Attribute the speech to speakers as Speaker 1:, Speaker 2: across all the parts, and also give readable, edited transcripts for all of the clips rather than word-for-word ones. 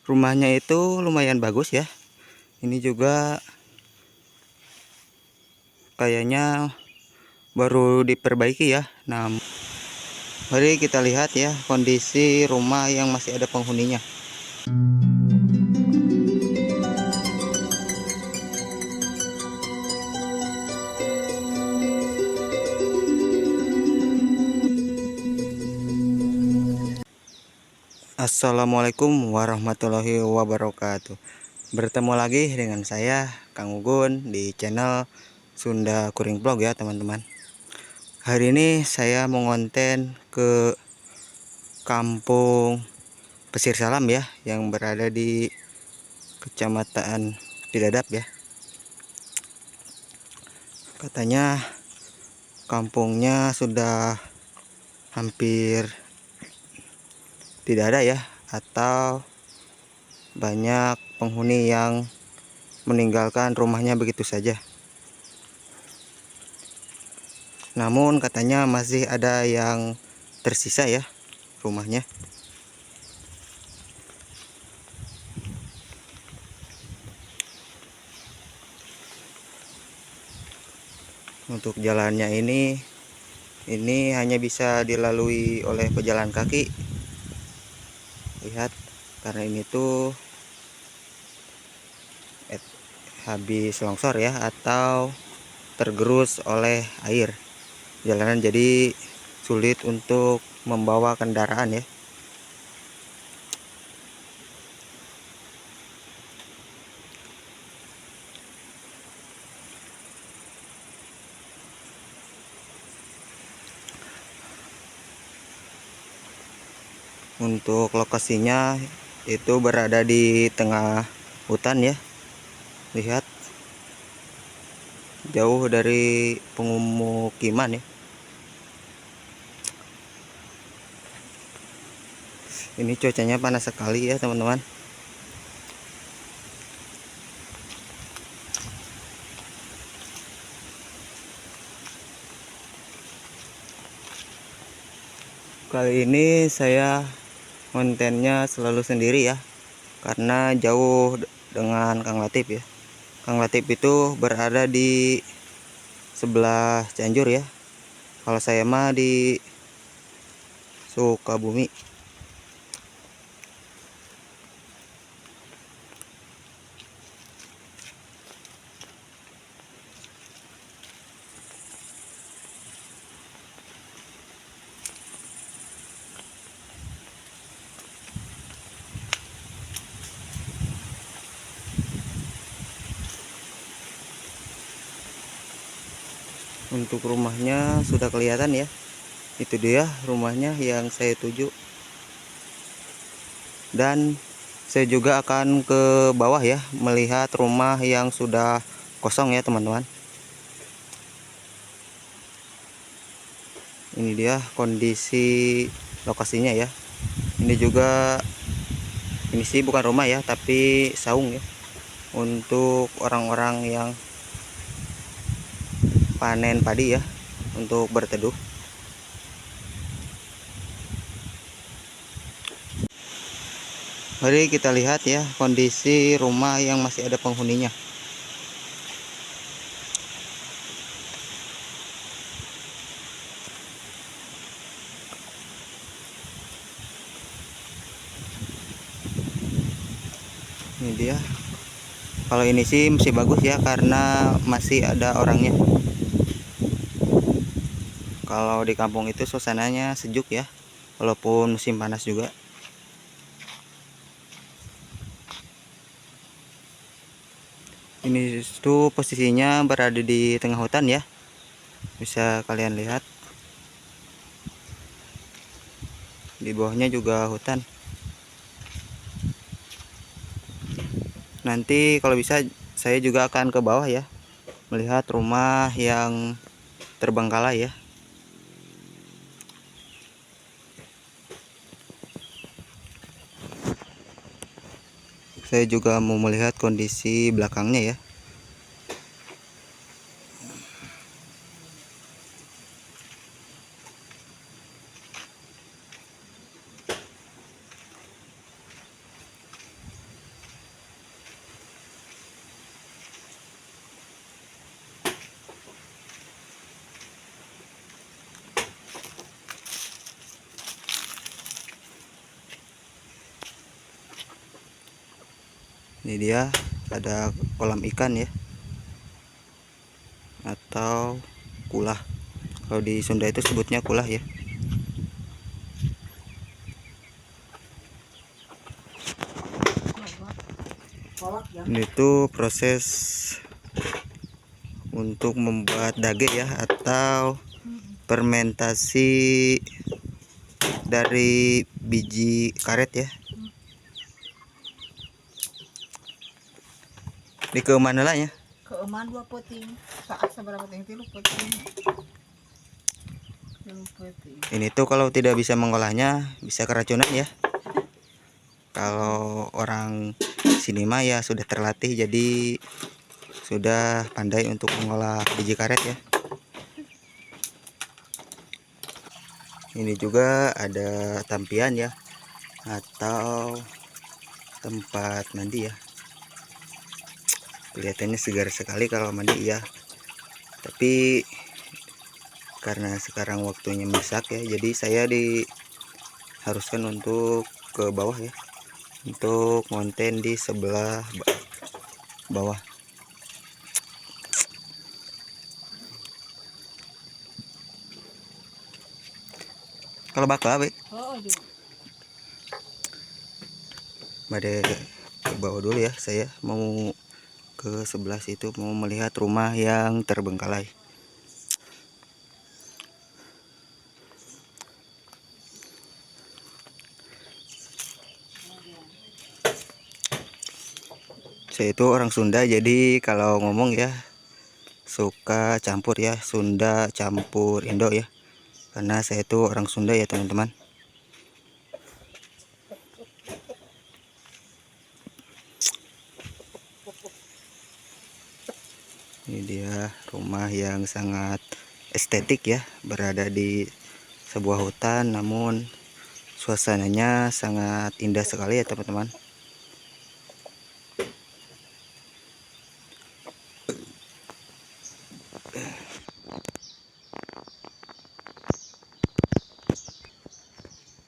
Speaker 1: Rumahnya itu lumayan bagus ya. Ini juga kayaknya baru diperbaiki ya. Nah, mari kita lihat ya kondisi rumah yang masih ada penghuninya. Assalamualaikum warahmatullahi wabarakatuh. Bertemu lagi dengan saya Kang Ugun di channel Sunda Kuring Vlog ya teman-teman. Hari ini saya mengonten ke kampung Pesir Salam ya, yang berada di Kecamatan Cidadap ya. Katanya kampungnya sudah hampir tidak ada ya, atau banyak penghuni yang meninggalkan rumahnya begitu saja. Namun katanya masih ada yang tersisa ya rumahnya. Untuk jalannya ini hanya bisa dilalui oleh pejalan kaki. Lihat, karena ini tuh habis longsor ya, atau tergerus oleh air. Jalanan jadi sulit untuk membawa kendaraan ya. Untuk lokasinya itu berada di tengah hutan ya. Lihat, jauh dari pemukiman ya. Ini cuacanya panas sekali ya teman-teman. Kali ini saya kontennya selalu sendiri ya, karena jauh dengan Kang Latif ya. Kang Latif itu berada di sebelah Cianjur ya. Kalau saya mah di Sukabumi. Untuk rumahnya sudah kelihatan ya. Itu dia rumahnya yang saya tuju. Dan saya juga akan ke bawah ya, melihat rumah yang sudah kosong ya teman-teman. Ini dia kondisi lokasinya ya. Ini juga, ini sih bukan rumah ya, tapi saung ya, untuk orang-orang yang panen padi ya, untuk berteduh. Mari kita lihat ya kondisi rumah yang masih ada penghuninya. Ini dia. Kalau ini sih masih bagus ya, karena masih ada orangnya. Kalau di kampung itu suasananya sejuk ya, walaupun musim panas juga. Ini tuh posisinya berada di tengah hutan ya, bisa kalian lihat. Di bawahnya juga hutan. Nanti kalau bisa saya juga akan ke bawah ya, melihat rumah yang terbengkalai ya. Saya juga mau melihat kondisi belakangnya ya. Ini dia ada kolam ikan ya, atau kulah. Kalau di Sunda itu sebutnya kulah ya. Ini tuh proses untuk membuat dage ya, atau fermentasi dari biji karet ya. Di ke mana lah ya?
Speaker 2: Ke eman 2 puting. Saat seberapa ting 3 puting. 2 puting.
Speaker 1: Ini tuh kalau tidak bisa mengolahnya bisa keracunan ya. Kalau orang sini mah ya sudah terlatih, jadi sudah pandai untuk mengolah biji karet ya. Ini juga ada tampian ya, atau tempat mandi ya. Kelihatannya segar sekali kalau mandi ya. Tapi karena sekarang waktunya masak ya, jadi saya diharuskan untuk ke bawah ya, untuk konten di sebelah bawah. Kalau bakal baik,
Speaker 2: Oh, juga.
Speaker 1: pada ke bawah dulu ya. Saya mau ke sebelah situ, mau melihat rumah yang terbengkalai. Saya itu orang Sunda, jadi kalau ngomong ya suka campur ya, Sunda campur Indo ya, karena saya itu orang Sunda ya teman-teman. Ini dia rumah yang sangat estetik ya, berada di sebuah hutan, namun suasananya sangat indah sekali ya teman-teman.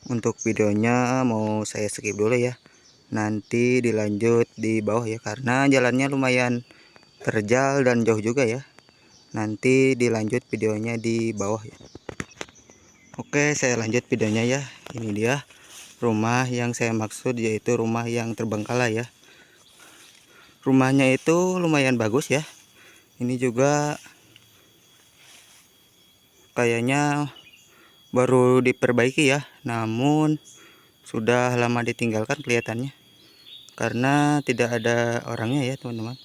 Speaker 1: Untuk videonya mau saya skip dulu ya, nanti dilanjut di bawah ya, karena jalannya lumayan terjal dan jauh juga ya. Nanti dilanjut videonya di bawah ya. Oke, saya lanjut videonya ya. Ini dia rumah yang saya maksud, yaitu rumah yang terbengkalai ya. Rumahnya itu lumayan bagus ya. Ini juga kayaknya baru diperbaiki ya, namun sudah lama ditinggalkan kelihatannya, karena tidak ada orangnya ya teman-teman.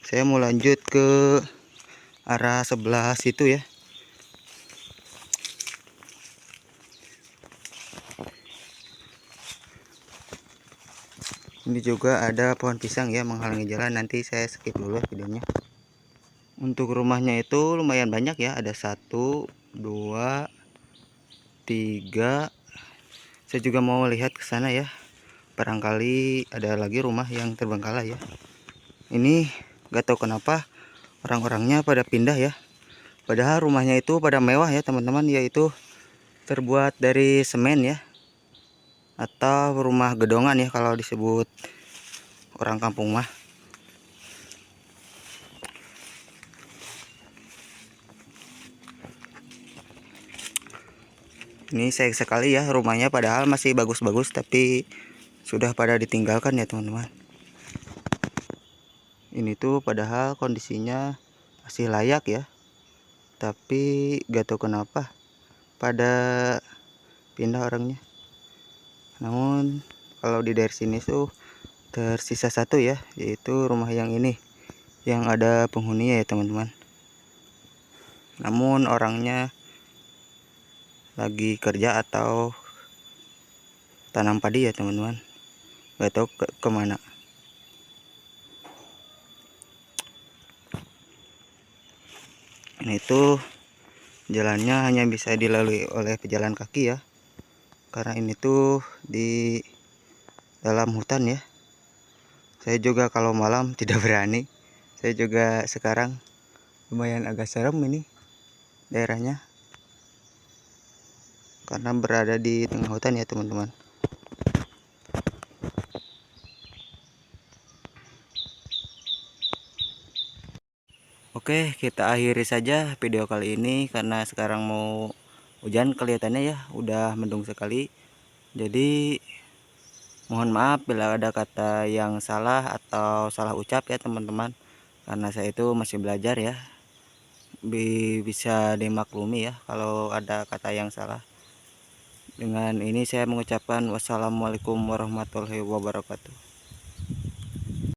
Speaker 1: Saya mau lanjut ke arah sebelah situ ya. Ini juga ada pohon pisang ya menghalangi jalan, nanti saya skip dulu videonya. Untuk rumahnya itu lumayan banyak ya, ada 1, 2, 3. Saya juga mau lihat ke sana ya, barangkali ada lagi rumah yang terbengkalai ya. Ini gak tahu kenapa orang-orangnya pada pindah ya, padahal rumahnya itu pada mewah ya teman-teman, yaitu terbuat dari semen ya, atau rumah gedongan ya kalau disebut orang kampung mah. Ini sayang sekali ya, rumahnya padahal masih bagus-bagus tapi sudah pada ditinggalkan ya teman-teman. Ini tuh padahal kondisinya masih layak ya, tapi gak tahu kenapa pada pindah orangnya. Namun kalau di daerah sini tuh tersisa 1 ya, yaitu rumah yang ini yang ada penghuninya ya teman-teman. Namun orangnya lagi kerja atau tanam padi ya teman-teman, gak tahu kemana. Ini tuh jalannya hanya bisa dilalui oleh pejalan kaki ya, karena ini tuh di dalam hutan ya. Saya juga kalau malam tidak berani. Saya juga sekarang lumayan agak serem ini daerahnya, karena berada di tengah hutan ya teman-teman. Oke, kita akhiri saja video kali ini karena sekarang mau hujan kelihatannya ya, udah mendung sekali. Jadi mohon maaf bila ada kata yang salah atau salah ucap ya teman-teman. Karena saya itu masih belajar ya. Bisa dimaklumi ya kalau ada kata yang salah. Dengan ini saya mengucapkan wassalamualaikum warahmatullahi wabarakatuh.